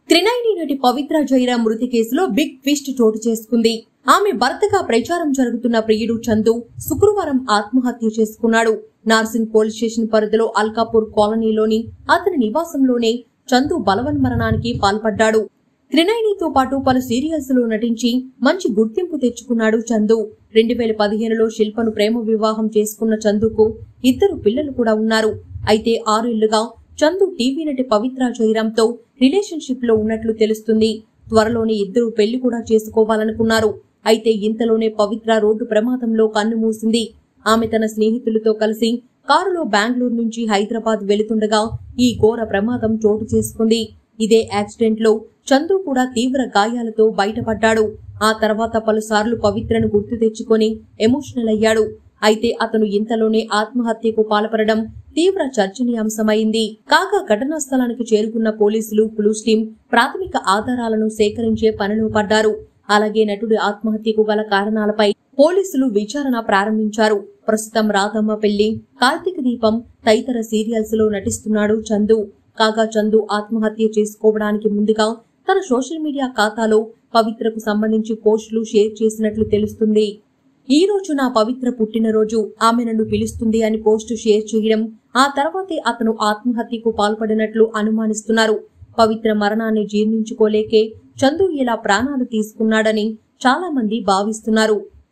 త్రినైని నటి పవిత్ర జయరాం మృతి కేసులో బిగ్ ట్విస్ట్ చోటు చేసుకుంది. ఆమె భర్తగా ప్రచారం జరుగుతున్న ప్రియుడు చందు శుక్రవారం ఆత్మహత్య చేసుకున్నాడు. నార్సింగ్ పోలీస్ స్టేషన్ పరిధిలో అల్కాపూర్ కాలనీలోని అతని నివాసంలోనే చందు బలవన్మరణానికి పాల్పడ్డాడు. త్రినైనితో పాటు పలు సీరియల్స్ లో నటించి మంచి గుర్తింపు తెచ్చుకున్నాడు చందు. 2015లో శిల్పను ప్రేమ వివాహం చేసుకున్న చందుకు 2 పిల్లలు కూడా ఉన్నారు. అయితే 6 ఏళ్లుగా చందు టీవీ నటి పవిత్ర జయరాంతో రిలేషన్షిప్ లో ఉన్నట్లు తెలుస్తుంది. త్వరలోనే 2 పెళ్లి కూడా చేసుకోవాలనుకున్నారు. అయితే ఇంతలోనే పవిత్ర రోడ్డు ప్రమాదంలో కన్నుమూసింది. ఆమె తన స్నేహితులతో కలిసి కారులో బెంగళూరు నుంచి హైదరాబాద్ వెళుతుండగా ఈ ఘోర ప్రమాదం చోటు చేసుకుంది. ఇదే యాక్సిడెంట్ లో చందు కూడా తీవ్ర గాయాలతో బయటపడ్డాడు. ఆ తర్వాత పలుసార్లు పవిత్రను గుర్తు తెచ్చుకొని ఎమోషనల్ అయ్యాడు. అయితే అతను ఇంతలోనే ఆత్మహత్యకు పాల్పడడం తీవ్ర చర్చనీయాంశమైంది. కాగా ఘటనా స్థలానికి చేరుకున్న పోలీసులు క్లూస్ టీం ప్రాథమిక ఆధారాలను సేకరించే పనిలో పడ్డారు. అలాగే నటుడి ఆత్మహత్యకు గల కారణాలపై పోలీసులు విచారణ ప్రారంభించారు. ప్రస్తుతం రాధమ్మ పెళ్లి, కార్తీక దీపం తదితర సీరియల్స్ లో నటిస్తున్నాడు చందు. కాగా చందు ఆత్మహత్య చేసుకోవడానికి ముందుగా తన సోషల్ మీడియా ఖాతాలో పవిత్రకు సంబంధించి పోస్టులు షేర్ చేసినట్లు తెలుస్తుంది. ఈ రోజు నా పవిత్ర పుట్టినరోజు, ఆమె నన్ను పిలుస్తుంది అని పోస్టు షేర్ చేయడం, ఆ తర్వాతే అతను ఆత్మహత్యకు పాల్పడినట్లు అనుమానిస్తున్నారు. పవిత్ర మరణాన్ని జీర్ణించుకోలేకే చందు ఇలా ప్రాణాలు తీసుకున్నాడని చాలా మంది భావిస్తున్నారు.